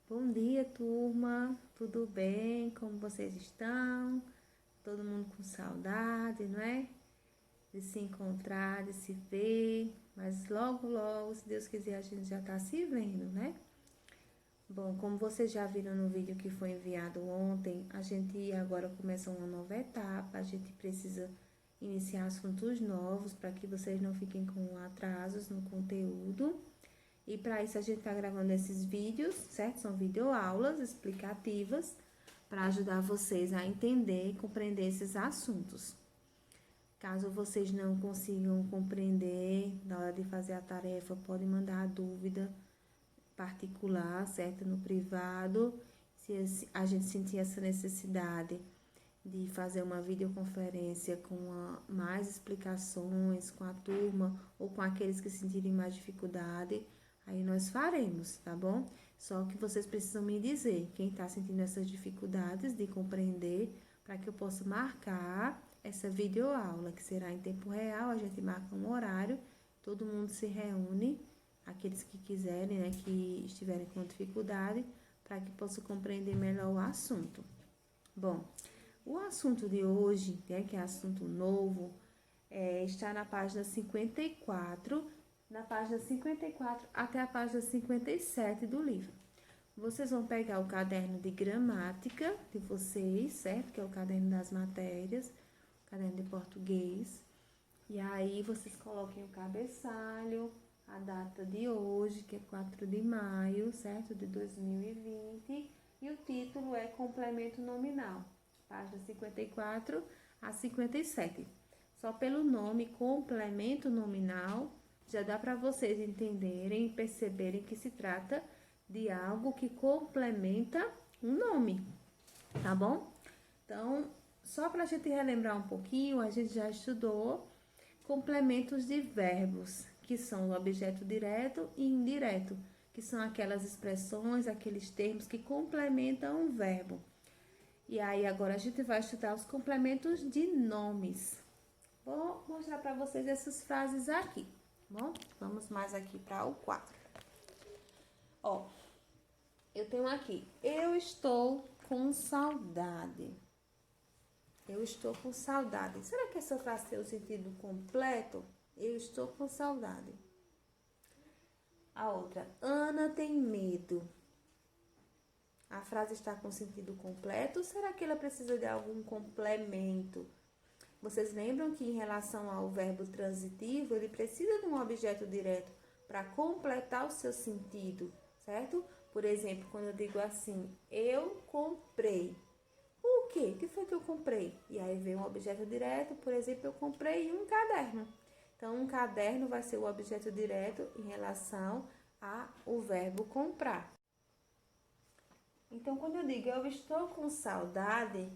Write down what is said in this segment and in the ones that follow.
Bom dia, turma. Tudo bem? Como vocês estão? Todo mundo com saudade, não é? De se encontrar, de se ver. Mas logo, logo, se Deus quiser, a gente já tá se vendo, né? Bom, como vocês já viram no vídeo que foi enviado ontem, a gente agora começa uma nova etapa. A gente precisa iniciar assuntos novos para que vocês não fiquem com atrasos no conteúdo. E para isso a gente está gravando esses vídeos, certo? São videoaulas explicativas para ajudar vocês a entender e compreender esses assuntos. Caso vocês não consigam compreender na hora de fazer a tarefa, pode mandar a dúvida particular, certo? No privado. Se a gente sentir essa necessidade de fazer uma videoconferência com mais explicações com a turma ou com aqueles que sentirem mais dificuldade, aí nós faremos, tá bom? Só que vocês precisam me dizer quem está sentindo essas dificuldades de compreender para que eu possa marcar essa videoaula, que será em tempo real. A gente marca um horário, todo mundo se reúne, aqueles que quiserem, né, que estiverem com dificuldade, para que possam compreender melhor o assunto. Bom, o assunto de hoje, né, que é assunto novo, está na página 54, na página 54 até a página 57 do livro. Vocês vão pegar o caderno de gramática de vocês, certo? Que é o caderno das matérias, o caderno de português. E aí vocês coloquem o cabeçalho, a data de hoje, que é 4 de maio, certo? De 2020. E o título é Complemento Nominal, página 54 a 57. Só pelo nome complemento nominal já dá para vocês entenderem e perceberem que se trata de algo que complementa um nome, tá bom? Então, só para a gente relembrar um pouquinho, a gente já estudou complementos de verbos, que são o objeto direto e indireto, que são aquelas expressões, aqueles termos que complementam um verbo. E aí, agora a gente vai estudar os complementos de nomes. Vou mostrar para vocês essas frases aqui, tá bom? Vamos mais aqui para o quadro. Ó, eu tenho aqui, eu estou com saudade. Eu estou com saudade. Será que essa frase tem o sentido completo? Eu estou com saudade. A outra, Ana tem medo. A frase está com sentido completo ou será que ela precisa de algum complemento? Vocês lembram que em relação ao verbo transitivo, ele precisa de um objeto direto para completar o seu sentido, certo? Por exemplo, quando eu digo assim, eu comprei. O quê? O que foi que eu comprei? E aí vem um objeto direto, por exemplo, eu comprei um caderno. Então, um caderno vai ser o objeto direto em relação ao verbo comprar. Então, quando eu digo eu estou com saudade,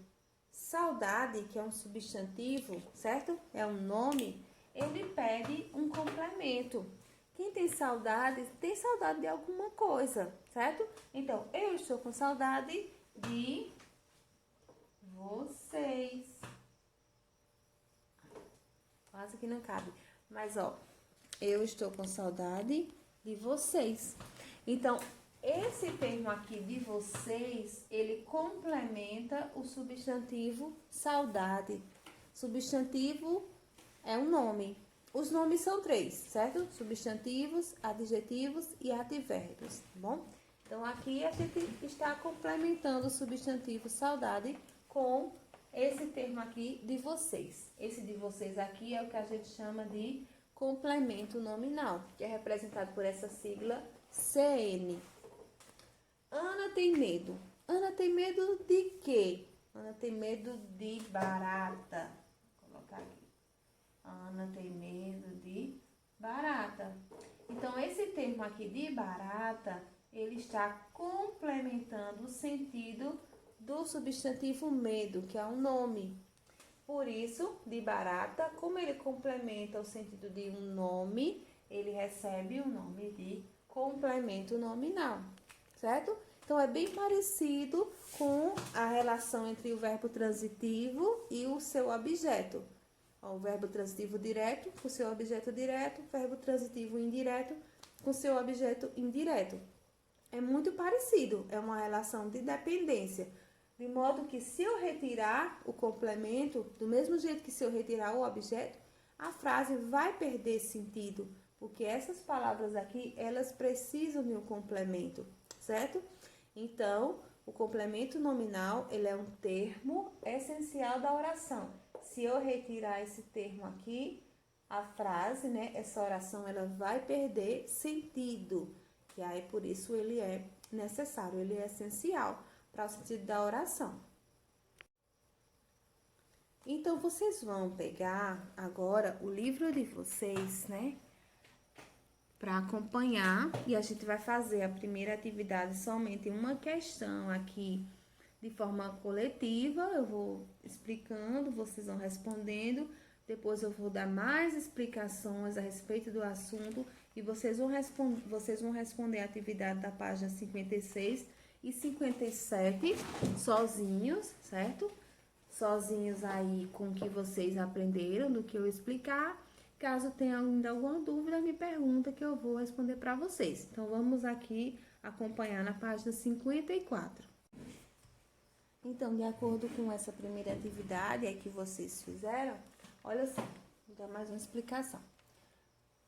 saudade, que é um substantivo, certo? É um nome, ele pede um complemento. Quem tem saudade de alguma coisa, certo? Então, eu estou com saudade de vocês. Quase que não cabe. Mas, ó, eu estou com saudade de vocês. Então, esse termo aqui de vocês, ele complementa o substantivo saudade. Substantivo é um nome. Os nomes são três, certo? Substantivos, adjetivos e advérbios, tá bom? Então, aqui a gente está complementando o substantivo saudade com esse termo aqui de vocês. Esse de vocês aqui é o que a gente chama de complemento nominal, que é representado por essa sigla CN. Ana tem medo. Ana tem medo de quê? Ana tem medo de barata. Vou colocar aqui. Ana tem medo de barata. Então, esse termo aqui de barata, ele está complementando o sentido do substantivo medo, que é um nome. Por isso, de barata, como ele complementa o sentido de um nome, ele recebe o nome de complemento nominal, certo? Então, é bem parecido com a relação entre o verbo transitivo e o seu objeto. O verbo transitivo direto com seu objeto direto, verbo transitivo indireto com seu objeto indireto. é muito parecido, é uma relação de dependência. De modo que se eu retirar o complemento, do mesmo jeito que se eu retirar o objeto, a frase vai perder sentido, porque essas palavras aqui, elas precisam de um complemento, certo? Então, o complemento nominal, ele é um termo essencial da oração. Se eu retirar esse termo aqui, a frase, né, essa oração, ela vai perder sentido. E aí, por isso, ele é necessário, ele é essencial para o sentido da oração. Então, vocês vão pegar agora o livro de vocês, né? Para acompanhar, e a gente vai fazer a primeira atividade somente uma questão aqui de forma coletiva. Eu vou explicando, vocês vão respondendo, depois eu vou dar mais explicações a respeito do assunto e vocês vão responder a atividade da página 56 e 57 sozinhos, certo? Sozinhos aí com o que vocês aprenderam, do que eu explicar. Caso tenha ainda alguma dúvida, me pergunta que eu vou responder para vocês. Então, vamos aqui acompanhar na página 54. Então, de acordo com essa primeira atividade que vocês fizeram, olha só, vou dar mais uma explicação.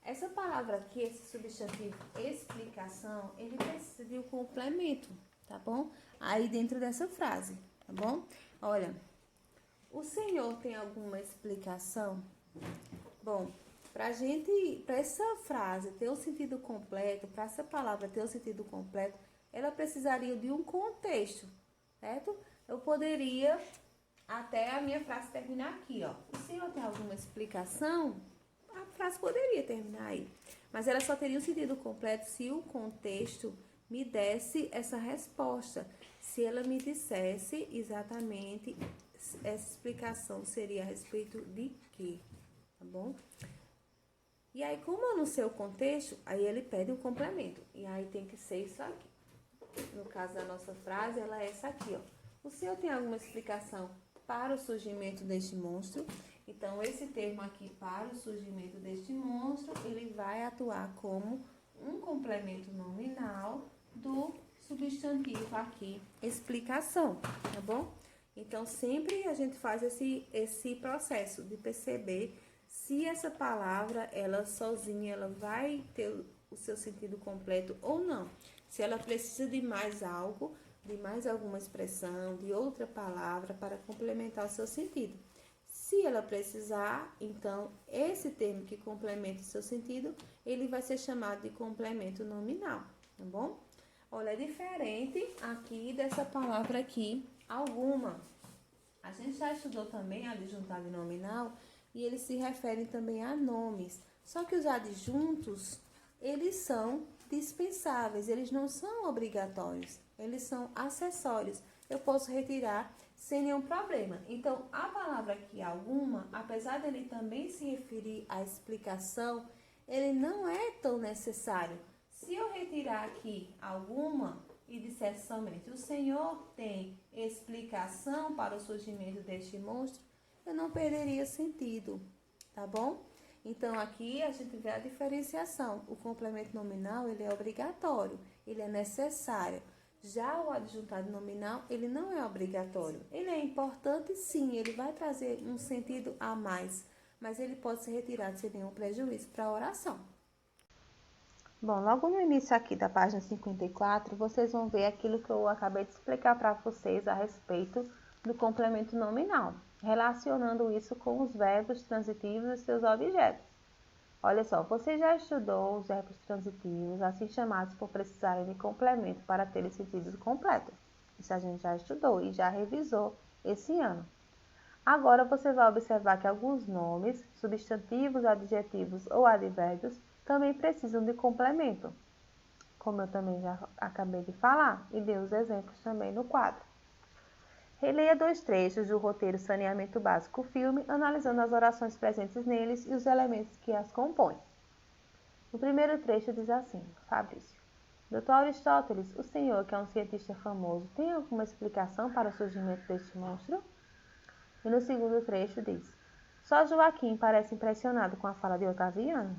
Essa palavra aqui, esse substantivo explicação, ele precisa de um complemento, tá bom? Aí dentro dessa frase, tá bom? Olha, o senhor tem alguma explicação? Bom, para essa frase ter um sentido completo, para essa palavra ter um sentido completo, ela precisaria de um contexto, certo? Eu poderia até a minha frase terminar aqui, ó. O senhor tem alguma explicação? A frase poderia terminar aí, mas ela só teria um sentido completo se o contexto me desse essa resposta. Se ela me dissesse exatamente essa explicação seria a respeito de quê, tá bom? E aí, como eu não sei o contexto, aí ele pede um complemento. E aí tem que ser isso aqui. No caso da nossa frase, ela é essa aqui, ó. O senhor tem alguma explicação para o surgimento deste monstro? Então, esse termo aqui, para o surgimento deste monstro, ele vai atuar como um complemento nominal do substantivo aqui, explicação, tá bom? Então, sempre a gente faz esse processo de perceber se essa palavra, ela sozinha, ela vai ter o seu sentido completo ou não. Se ela precisa de mais algo, de mais alguma expressão, de outra palavra para complementar o seu sentido. Se ela precisar, então, esse termo que complementa o seu sentido, ele vai ser chamado de complemento nominal, tá bom? Olha, é diferente aqui dessa palavra aqui, alguma. A gente já estudou também a adjuntado e nominal e eles se referem também a nomes. Só que os adjuntos, eles são dispensáveis, eles não são obrigatórios, eles são acessórios. Eu posso retirar sem nenhum problema. Então, a palavra aqui, alguma, apesar dele também se referir à explicação, ele não é tão necessário. Se eu retirar aqui alguma e disser somente o Senhor tem explicação para o surgimento deste monstro, eu não perderia sentido, tá bom? Então, aqui a gente vê a diferenciação. O complemento nominal, ele é obrigatório, ele é necessário. Já o adjuntado nominal, ele não é obrigatório. Ele é importante, sim, ele vai trazer um sentido a mais, mas ele pode ser retirado sem nenhum prejuízo para a oração. Bom, logo no início aqui da página 54, vocês vão ver aquilo que eu acabei de explicar para vocês a respeito do complemento nominal, relacionando isso com os verbos transitivos e seus objetos. Olha só, você já estudou os verbos transitivos, assim chamados por precisarem de complemento para terem sentidos completos. Isso a gente já estudou e já revisou esse ano. Agora você vai observar que alguns nomes, substantivos, adjetivos ou advérbios também precisam de complemento, como eu também já acabei de falar e dei os exemplos também no quadro. Releia 2 trechos do roteiro Saneamento Básico Filme, analisando as orações presentes neles e os elementos que as compõem. O primeiro trecho diz assim, Fabrício. Dr. Aristóteles, o senhor, que é um cientista famoso, tem alguma explicação para o surgimento deste monstro? E no segundo trecho diz, só Joaquim parece impressionado com a fala de Otaviano.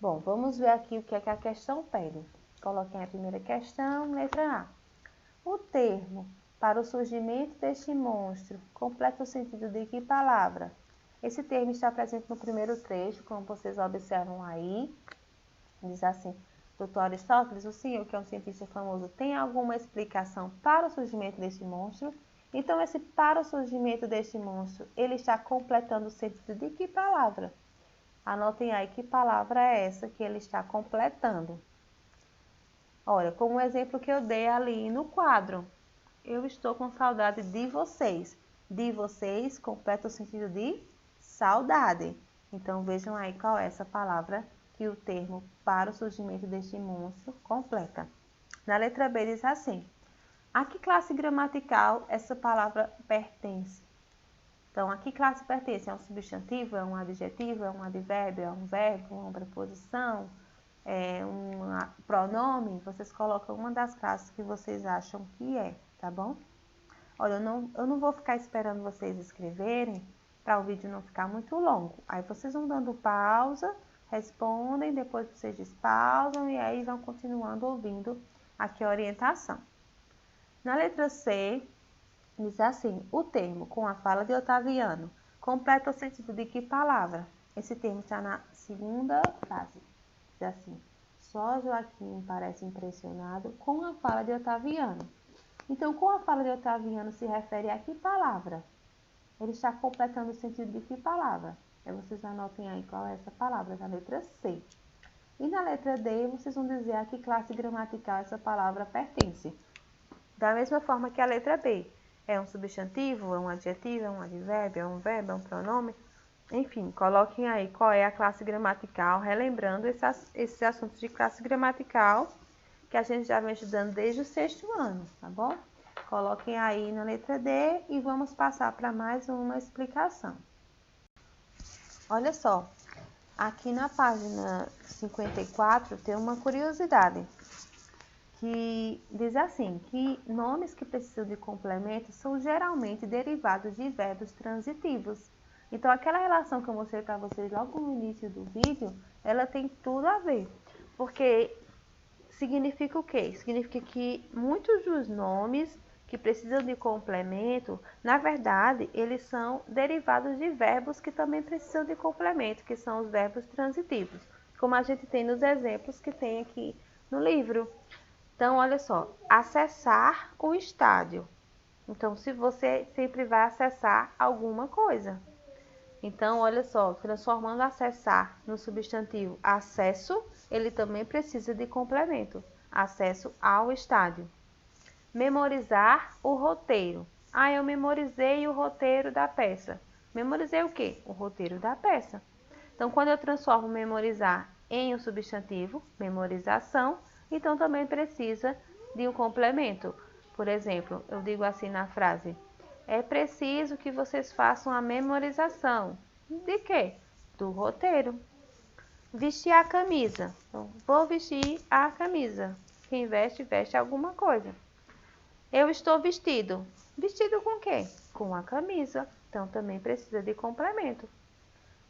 Bom, vamos ver aqui o que é que a questão pede. Coloquem a primeira questão, letra A. O termo para o surgimento deste monstro completa o sentido de que palavra? Esse termo está presente no primeiro trecho, como vocês observam aí. Diz assim: Dr. Aristóteles, o senhor, que é um cientista famoso, tem alguma explicação para o surgimento deste monstro? Então, esse para o surgimento deste monstro, ele está completando o sentido de que palavra? Anotem aí que palavra é essa que ele está completando. Olha, como o exemplo que eu dei ali no quadro. Eu estou com saudade de vocês. De vocês completa o sentido de saudade. Então, vejam aí qual é essa palavra que o termo para o surgimento deste monstro completa. Na letra B diz assim: a que classe gramatical essa palavra pertence? Então, a que classe pertence? É um substantivo, é um adjetivo, é um advérbio, é um verbo, uma preposição, é um pronome? Vocês colocam uma das classes que vocês acham que é, tá bom? Olha, eu não vou ficar esperando vocês escreverem para o vídeo não ficar muito longo. Aí vocês vão dando pausa, respondem, depois vocês despausam e aí vão continuando ouvindo aqui a orientação. Na letra C, diz assim: o termo com a fala de Otaviano completa o sentido de que palavra? Esse termo está na segunda frase. Diz assim: só Joaquim parece impressionado com a fala de Otaviano. Então, com a fala de Otaviano se refere a que palavra? Ele está completando o sentido de que palavra? Aí vocês anotem aí qual é essa palavra, na letra C. E na letra D, vocês vão dizer a que classe gramatical essa palavra pertence. Da mesma forma que a letra B. É um substantivo, é um adjetivo, é um advérbio, é um verbo, é um pronome? Enfim, coloquem aí qual é a classe gramatical, relembrando esses assuntos de classe gramatical que a gente já vem estudando desde o 6º ano, tá bom? Coloquem aí na letra D e vamos passar para mais uma explicação. Olha só, aqui na página 54 tem uma curiosidade, que diz assim, que nomes que precisam de complemento são geralmente derivados de verbos transitivos. Então, aquela relação que eu mostrei para vocês logo no início do vídeo, ela tem tudo a ver, porque significa o quê? Significa que muitos dos nomes que precisam de complemento, na verdade, eles são derivados de verbos que também precisam de complemento, que são os verbos transitivos, como a gente tem nos exemplos que tem aqui no livro. Então, olha só, acessar o estádio. Então, se você sempre vai acessar alguma coisa. Então, olha só, transformando acessar no substantivo acesso, ele também precisa de complemento. Acesso ao estádio. Memorizar o roteiro. Ah, eu memorizei o roteiro da peça. Memorizei o quê? O roteiro da peça. Então, quando eu transformo memorizar em um substantivo, memorização, então também precisa de um complemento. Por exemplo, eu digo assim na frase: é preciso que vocês façam a memorização. De quê? Do roteiro. Vestir a camisa. Então, vou vestir a camisa. Quem veste, veste alguma coisa. Eu estou vestido. Vestido com quê? Com a camisa. Então, também precisa de complemento.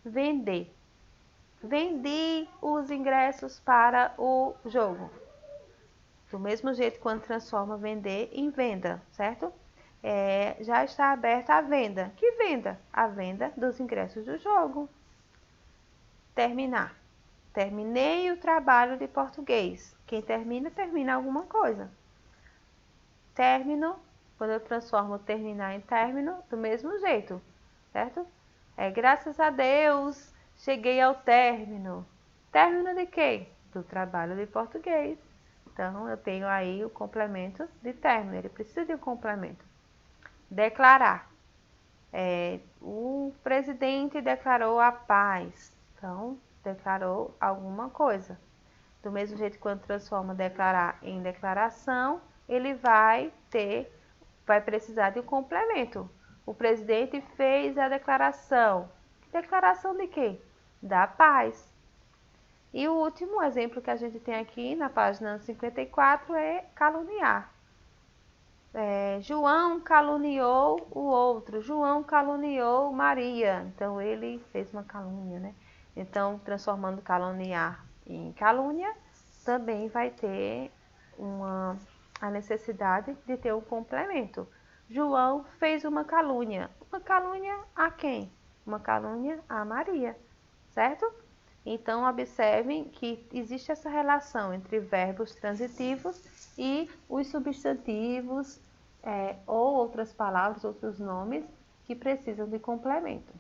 Vender. Vendi os ingressos para o jogo. Do mesmo jeito, quando transforma vender em venda, certo? Já está aberta a venda. Que venda? A venda dos ingressos do jogo. Terminar. Terminei o trabalho de português. Quem termina, termina alguma coisa. Término, quando eu transformo terminar em término, do mesmo jeito, certo? Graças a Deus, cheguei ao término. Término de quê? Do trabalho de português. Então, eu tenho aí o complemento de término, ele precisa de um complemento. Declarar. O presidente declarou a paz. Então, declarou alguma coisa. Do mesmo jeito, quando transforma declarar em declaração, ele vai precisar de um complemento. O presidente fez a declaração. Declaração de quê? Da paz. E o último exemplo que a gente tem aqui na página 54 é caluniar. João caluniou o outro. João caluniou Maria. Então, ele fez uma calúnia, né? Então, transformando caluniar em calúnia, também vai ter a necessidade de ter um complemento. João fez uma calúnia. Uma calúnia a quem? Uma calúnia a Maria, certo? Então, observem que existe essa relação entre verbos transitivos e os substantivos ou outras palavras, outros nomes que precisam de complemento.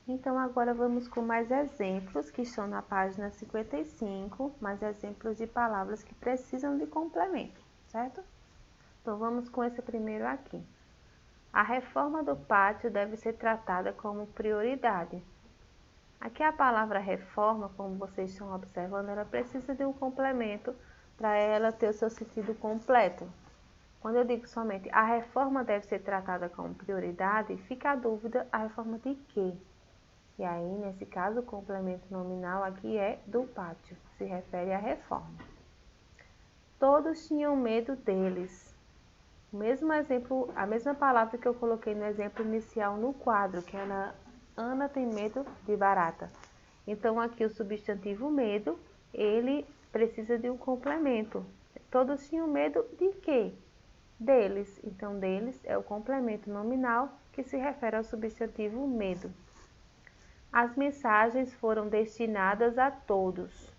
Então, agora vamos com mais exemplos que estão na página 55, mais exemplos de palavras que precisam de complemento, certo? Então, vamos com esse primeiro aqui. A reforma do pátio deve ser tratada como prioridade. Aqui a palavra reforma, como vocês estão observando, ela precisa de um complemento para ela ter o seu sentido completo. Quando eu digo somente a reforma deve ser tratada como prioridade, fica a dúvida, a reforma de quê? E aí, nesse caso, o complemento nominal aqui é do pátio, se refere à reforma. Todos tinham medo deles. O mesmo exemplo, a mesma palavra que eu coloquei no exemplo inicial no quadro, que era Ana tem medo de barata. Então, aqui o substantivo medo, ele precisa de um complemento. Todos tinham medo de quê? Deles. Então, deles é o complemento nominal que se refere ao substantivo medo. As mensagens foram destinadas a todos.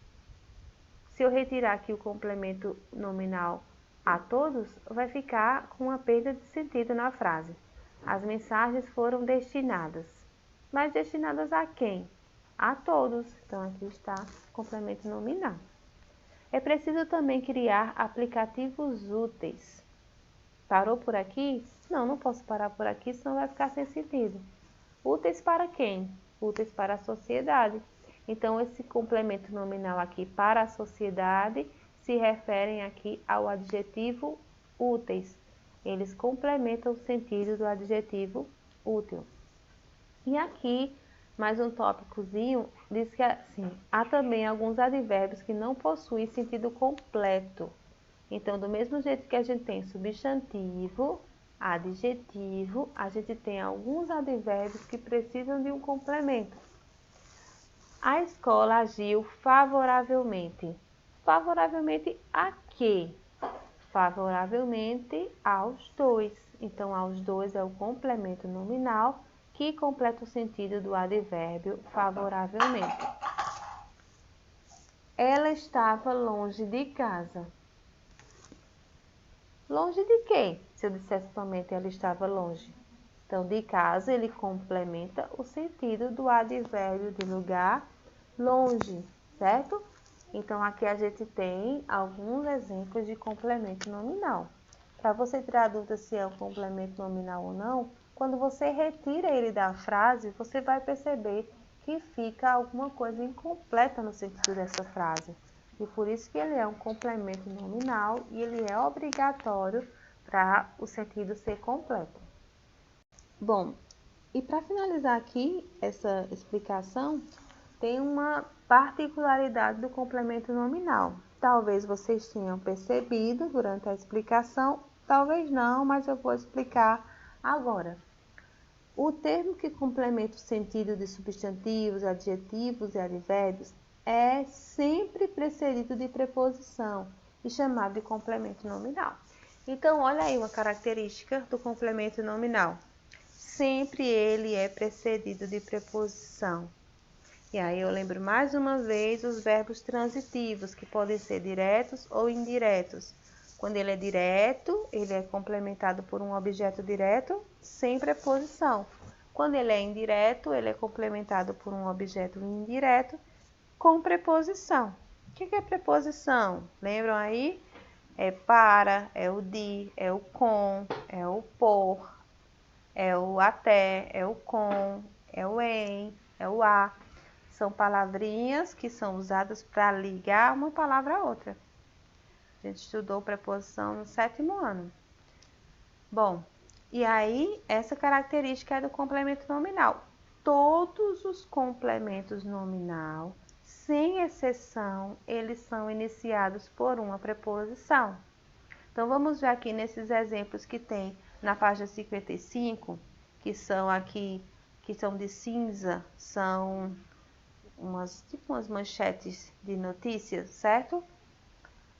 Se eu retirar aqui o complemento nominal a todos, vai ficar com uma perda de sentido na frase. As mensagens foram destinadas. Mas destinadas a quem? A todos. Então, aqui está o complemento nominal. É preciso também criar aplicativos úteis. Parou por aqui? Não, não posso parar por aqui, senão vai ficar sem sentido. Úteis para quem? Úteis para a sociedade. Então, esse complemento nominal aqui para a sociedade se referem aqui ao adjetivo úteis. Eles complementam o sentido do adjetivo útil. E aqui, mais um tópicozinho, diz que assim, há também alguns advérbios que não possuem sentido completo. Então, do mesmo jeito que a gente tem substantivo, adjetivo, a gente tem alguns advérbios que precisam de um complemento. A escola agiu favoravelmente. Favoravelmente a quê? Favoravelmente aos dois. Então, aos dois é o complemento nominal que completa o sentido do advérbio favoravelmente. Ela estava longe de casa. Longe de quê? Se eu dissesse somente ela estava longe. Então, de casa, ele complementa o sentido do advérbio de lugar longe, certo? Então, aqui a gente tem alguns exemplos de complemento nominal. Para você tirar a dúvida se é um complemento nominal ou não, quando você retira ele da frase, você vai perceber que fica alguma coisa incompleta no sentido dessa frase. E por isso que ele é um complemento nominal e ele é obrigatório para o sentido ser completo. Bom, e para finalizar aqui essa explicação, tem uma particularidade do complemento nominal. Talvez vocês tenham percebido durante a explicação, talvez não, mas eu vou explicar agora. O termo que complementa o sentido de substantivos, adjetivos e advérbios é sempre precedido de preposição e chamado de complemento nominal. Então, olha aí uma característica do complemento nominal. Sempre ele é precedido de preposição. E aí eu lembro mais uma vez os verbos transitivos, que podem ser diretos ou indiretos. Quando ele é direto, ele é complementado por um objeto direto sem preposição. Quando ele é indireto, ele é complementado por um objeto indireto com preposição. O que é preposição? Lembram aí? É para, é o de, é o com, é o por, é o até, é o com, é o em, é o a. São palavrinhas que são usadas para ligar uma palavra a outra. A gente estudou preposição no 7º ano. Bom, e aí essa característica é do complemento nominal. Todos os complementos nominal, sem exceção, eles são iniciados por uma preposição. Então, vamos ver aqui nesses exemplos que tem na página 55, que são aqui, que são de cinza, são tipo umas manchetes de notícias, certo?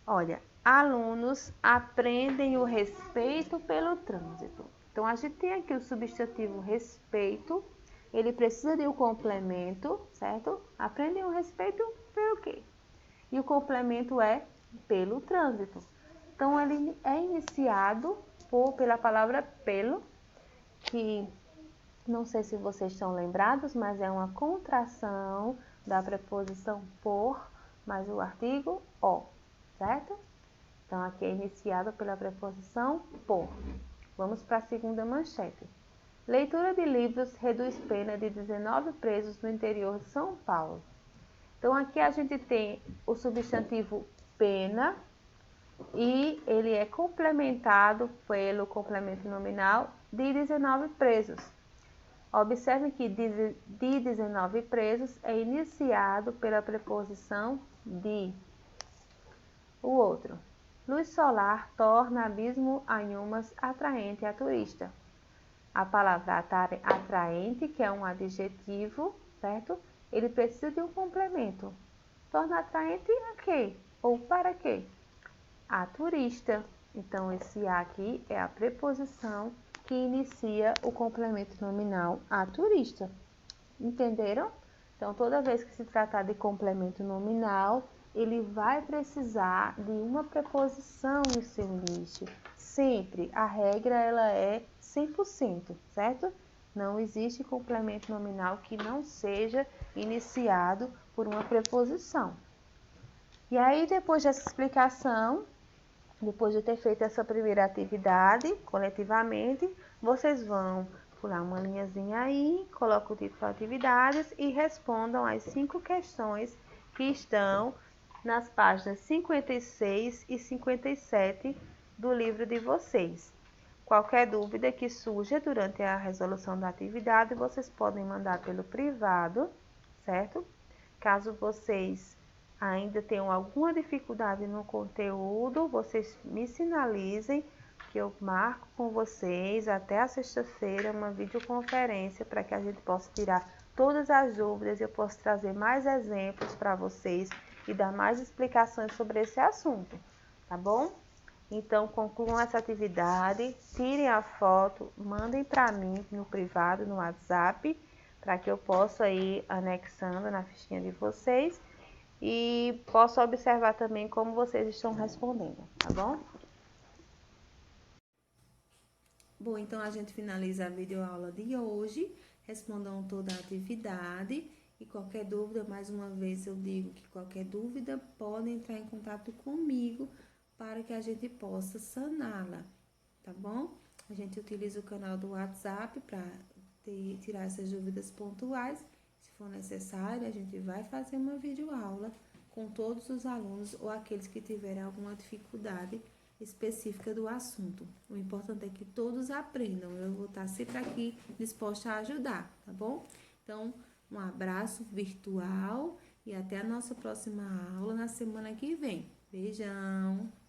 Olha, alunos aprendem o respeito pelo trânsito. Então, a gente tem aqui o substantivo respeito, ele precisa de um complemento, certo? Aprendem o respeito pelo quê? E o complemento é pelo trânsito. Então, ele é iniciado pela palavra pelo, que não sei se vocês estão lembrados, mas é uma contração da preposição por mais o artigo o, certo? Então, aqui é iniciado pela preposição por. Vamos para a segunda manchete. Leitura de livros reduz pena de 19 presos no interior de São Paulo. Então, aqui a gente tem o substantivo pena e ele é complementado pelo complemento nominal de 19 presos. Observe que de 19 presos é iniciado pela preposição de. O outro. Luz solar torna abismo Anhumas atraente a turista. A palavra atraente, que é um adjetivo, certo? Ele precisa de um complemento. Torna atraente a quê? Ou para quê? A turista. Então, esse a aqui é a preposição que inicia o complemento nominal a turista. Entenderam? Então, toda vez que se tratar de complemento nominal, ele vai precisar de uma preposição no seu início. Sempre, a regra ela é 100%, certo? Não existe complemento nominal que não seja iniciado por uma preposição. E aí, depois dessa explicação, depois de ter feito essa primeira atividade coletivamente, vocês vão pular uma linhazinha aí, coloca o título atividades e respondam as 5 questões que estão nas páginas 56 e 57 do livro de vocês. Qualquer dúvida que surja durante a resolução da atividade, vocês podem mandar pelo privado, certo? Caso vocês ainda tenham alguma dificuldade no conteúdo, vocês me sinalizem que eu marco com vocês até a sexta-feira uma videoconferência para que a gente possa tirar todas as dúvidas e eu possa trazer mais exemplos para vocês e dar mais explicações sobre esse assunto, tá bom? Então, concluam essa atividade, tirem a foto, mandem para mim no privado, no WhatsApp, para que eu possa ir anexando na fichinha de vocês e possa observar também como vocês estão respondendo, tá bom? Bom, então a gente finaliza a videoaula de hoje. Respondam toda a atividade e qualquer dúvida, mais uma vez eu digo que qualquer dúvida pode entrar em contato comigo para que a gente possa saná-la, tá bom? A gente utiliza o canal do WhatsApp para tirar essas dúvidas pontuais. Se for necessário, a gente vai fazer uma videoaula com todos os alunos ou aqueles que tiverem alguma dificuldade específica do assunto. O importante é que todos aprendam. Eu vou estar sempre aqui disposta a ajudar, tá bom? Então, um abraço virtual e até a nossa próxima aula na semana que vem. Beijão!